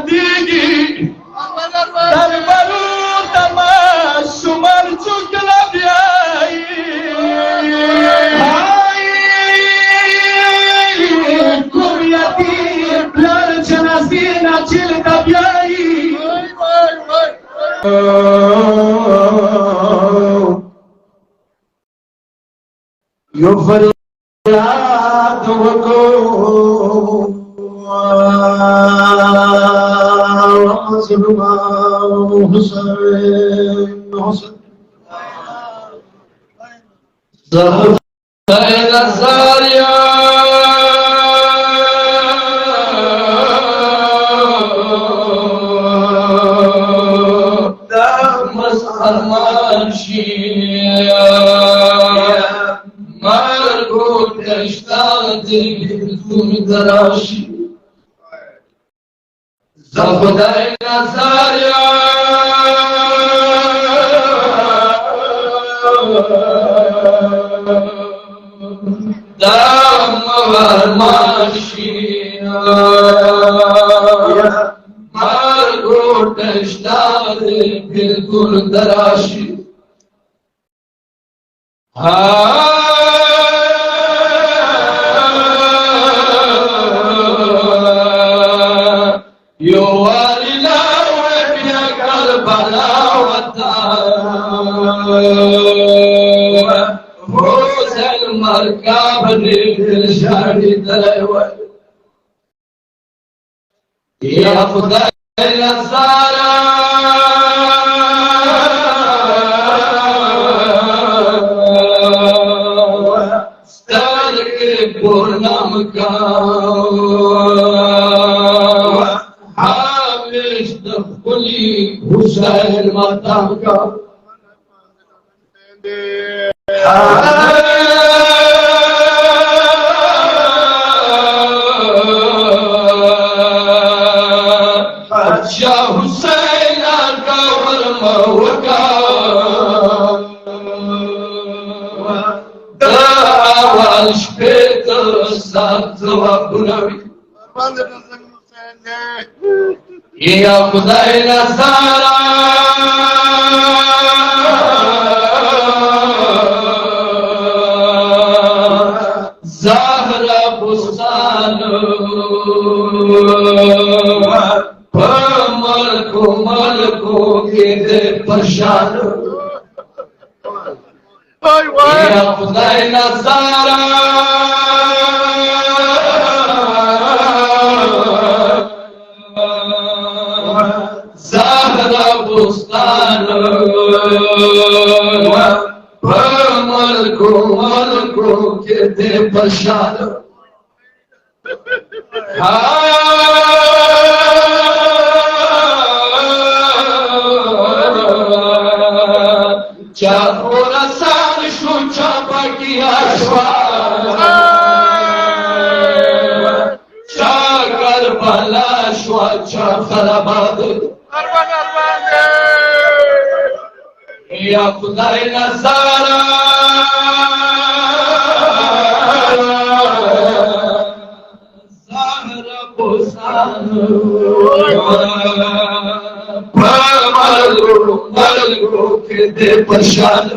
دیگی در برو تماشمار چکل بیایی کومیتی پلار چنازی نچل دبیایی یو فریاد وکو دراشی زخدای نظریا دم ورماشی مرگو تشتاد بالکل دراشی يا خدای نصارا سترګ پورنام کا حامش دخلی حسین ماتام کا شاه حسین کور موکا دا اول شپیت سات وابنوی یا خدای نصارا زهرا بستانو ملکو کے دے پرشان یا خدای نظارا زہرا بستان ملکو کے دے پرشان چاپو رسان شو چاپا کی آشوار چا کربلا شو چا خراباد یا خدای نظارا زهر بوسان ملگو کے دے پرشان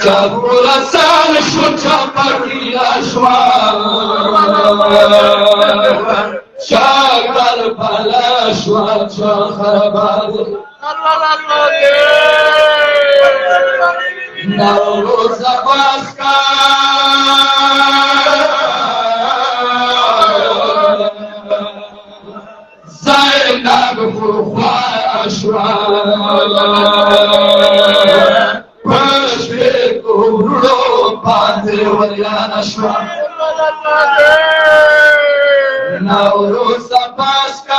چاپو رسان شو چاپا کی آشوار چا کربلا شو چا خراباد نوروز عباس کا زینب خواه اشوار پشوی کبرو پاندر ولیان اشوار نوروز عباس کا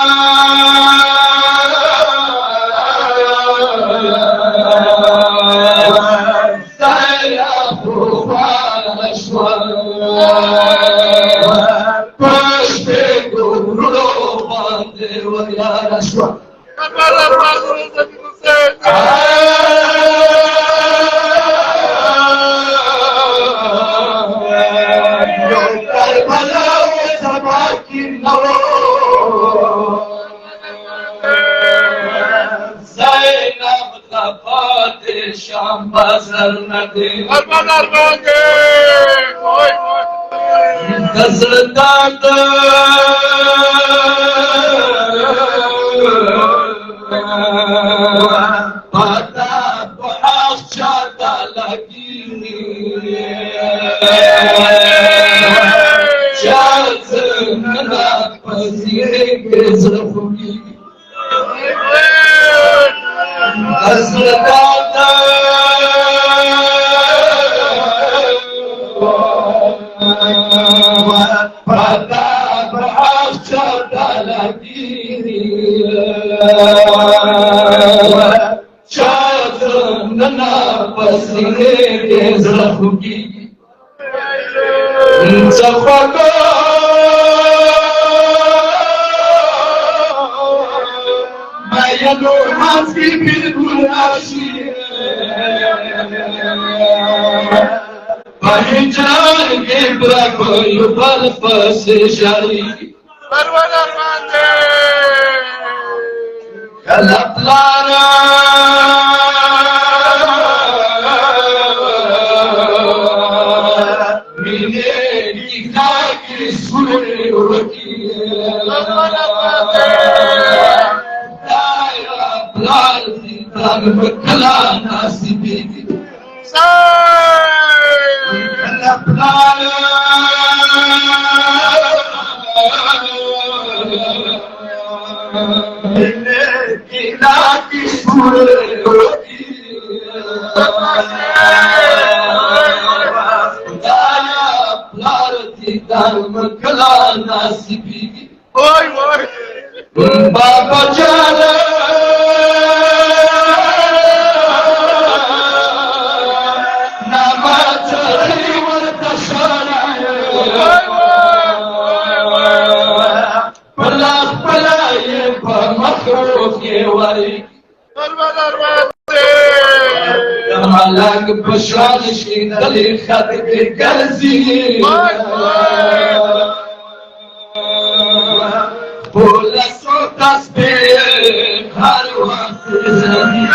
Ashwa. شام بازر ندی ارمان دے اوئے دزداد پتا بحق چاہتا لگی چاہت منا پذیرے کے زخمی دزداد پتا بحق چاہتا لگی چاہت منا پذیرے کے زخمی زخمی يدور حظي بالبلاشي فهجان كبرك بالفس شري ارمان دے كالأطلالة من إيديك سوري وكي بكلا ناسي بيدي الأبطال إلهي سوري بكلا ناسي بيدي بابا جانا مالك بشرانش دلي خدك قلزي ولا صوت تسبيح هر وقت زني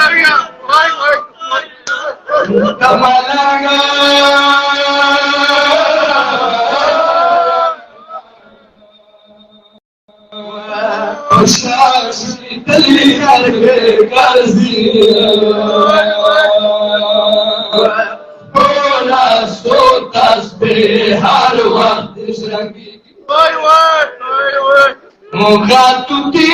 مالك بشرانش دلي خدك قلزي ولا صوت تسبيح هر وقت زني مخاطبتي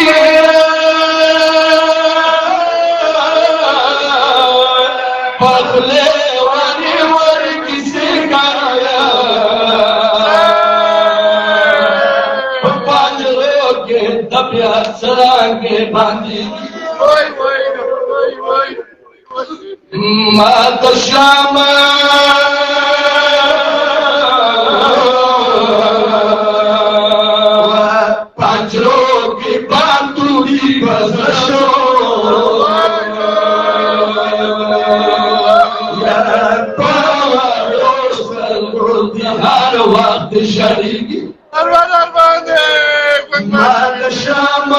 بخلي واني ورقي سكايا باجرو के दबिया सरा के बांधी मात शाम وقت شريكي ارمان دے مال الشام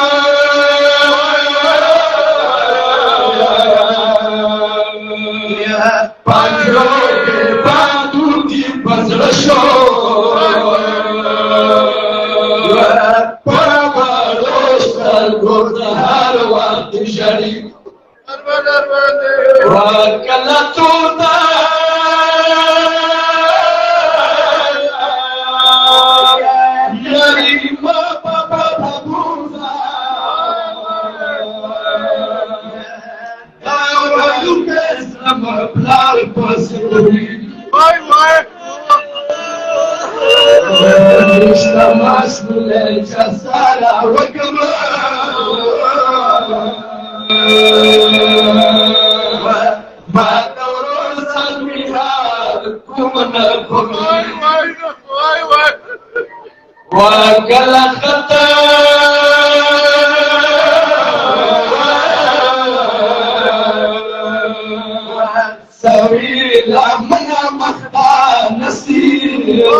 يا باجرو के बातू की बजरशो पवारोस गुरदार वक्त शरीक ارمان دے وكلا توتا اشتمس للجسالة وكمان ما دور سلمها كمنا وكل خطا سوي لمنا مخطا نسير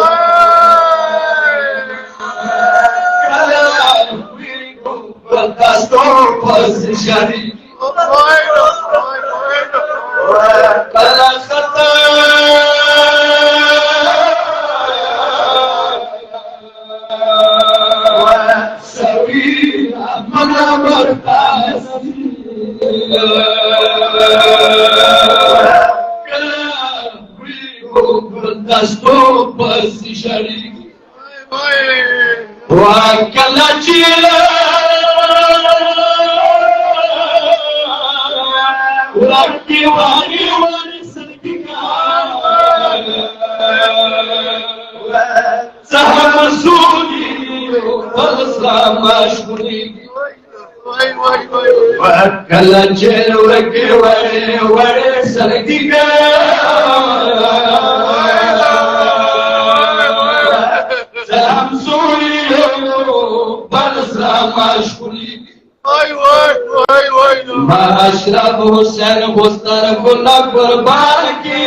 Stop us, Shari. دستو بس شریک وای وکلا چیلا ورکی واری واری سرکا زهر مسولی وصلا مشغولی وای وای وای وکلا چیلا ورکی واری واری سرکا اشرف حسین بستر گلا قربان کی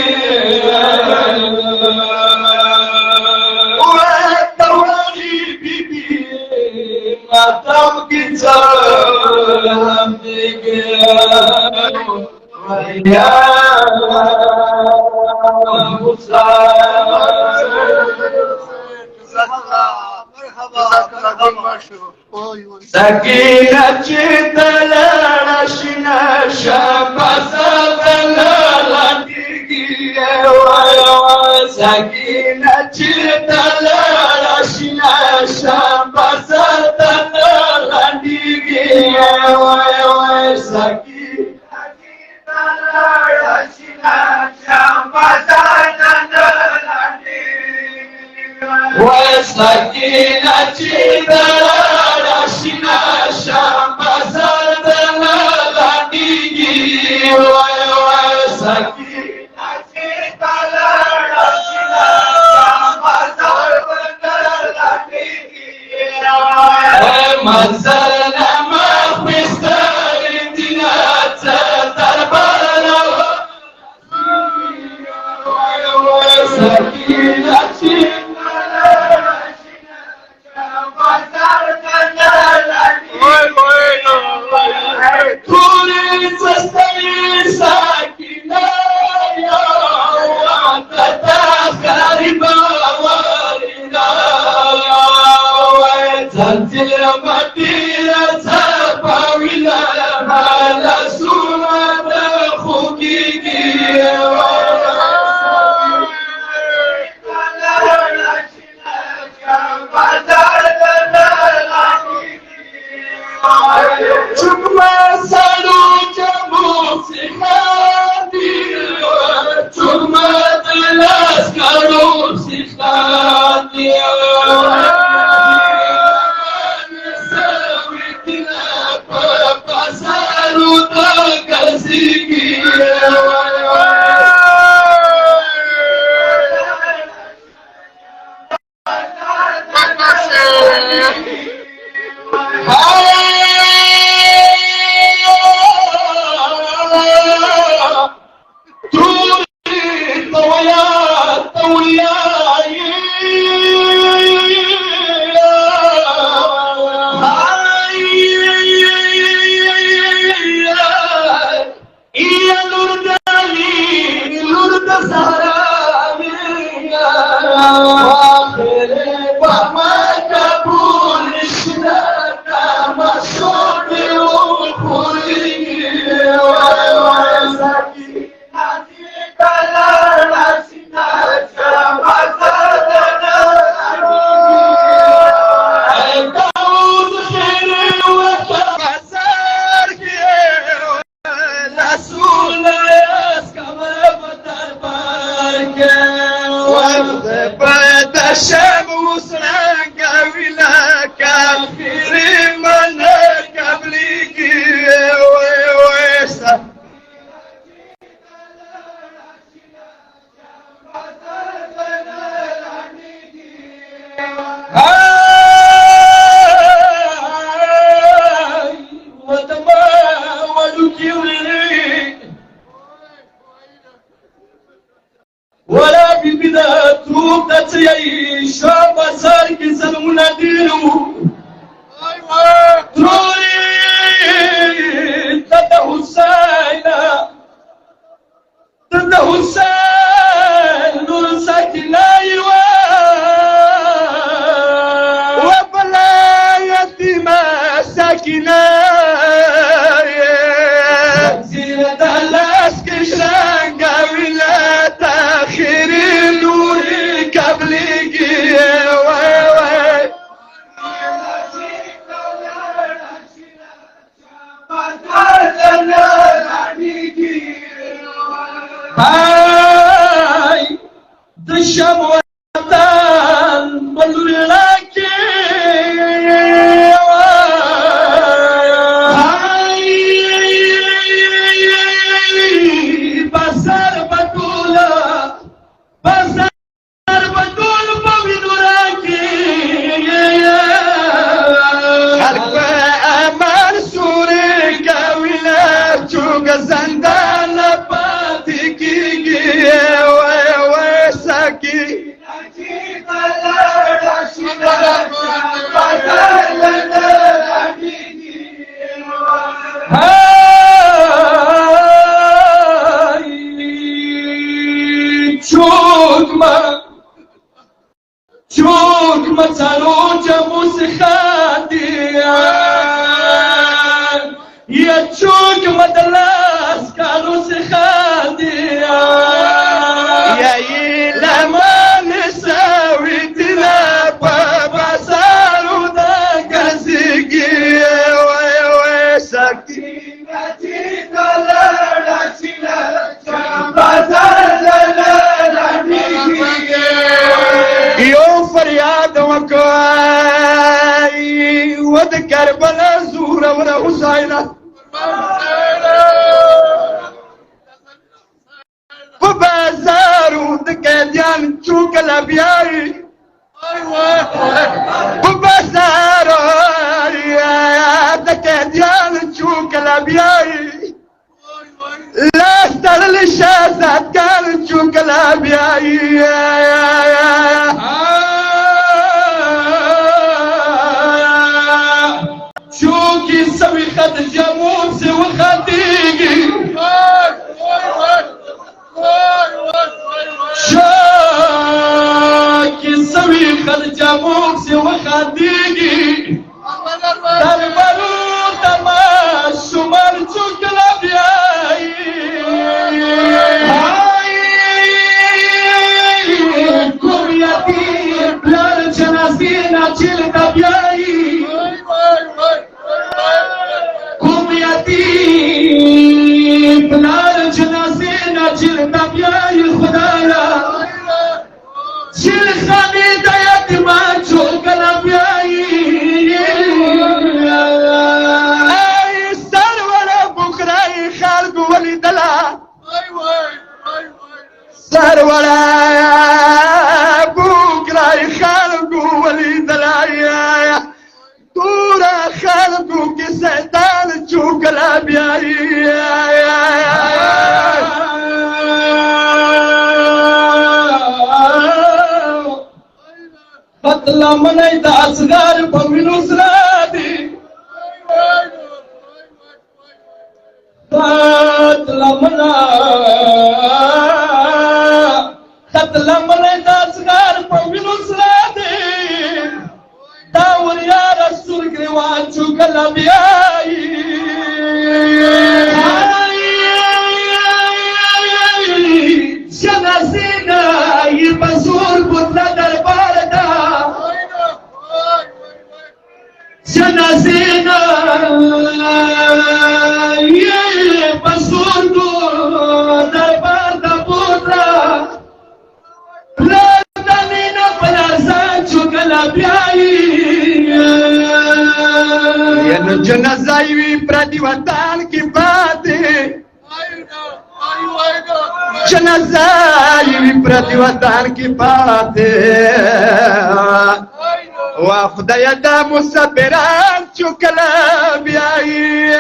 توانی بی بی ماتم کی چلم دیگه یا سكينة جدلا شنا شبس دللا ديكي سكينة جدلا شنا شبس دللا ديكي سكينة جدلا شنا شبس دللا ديكي وسكينة جدلا شنا شمس دللا ديكي سكينة جدلا شنا شمس دللا ديكي منزلنا ما في ستارتنا تدربنا سكينة ولا بالبداية توقت يعيش بصار كسر منادينه تروري تده حسين نور ساكنة وبلا يتيمة ساكنة چوک مدلاس کارو سخادیا یای لمن سویتنا ببسارو دا گزگی وای وای سکینتی دلڑا چیلا بازار لڑا یو فریاد وکای ود کربلا زور ور حسینا بازارو د قیدیان چوکلا بیای بازارو د قیدیان چوکلا بیای لاس تړل شهزاد کان چوکلا بیای چوکی سوی خد جموم سے وخدیگی چوکی سوی خد جموم سے وخدیگی در برور تماش شمار چوکلا بیائی کومیتی پلار جنازی ناچل دبیائی پلار جنازے نہ چل دبیائی خدایا چل خانی دیا دماغ چوکلا بیائی سرور بکرائی خالق ولی دلا سرور بکرائی خالق ولی دلا دورا خالقو کی سیدان چوکلا بیائی بطلا منائی دا اصغار پمینو سرادی بطلا منائی دا اصغار پمینو سرادی داور یا رسول گریوان چوکلا بیائی جنازینا یہ بزور بطلا دربار دا جنازینا یہ بزور دربار دا بطلا پلادانینا پلازان چوکلا بیائی ینو جنازائی پردی وطان کی باتیں جنازائی پردی وطان کی باتیں وخدای دا مصبران چوکلا بیائی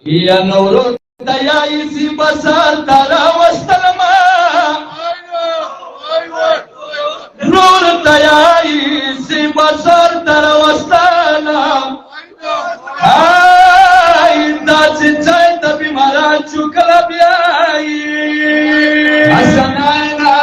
یا نورو دیائی سی بسار تارا وستلما نور دیائی سی بسار تارا وستلما آئی دا چنچائی تا بیماران چوکلا بیائی حسن آئینا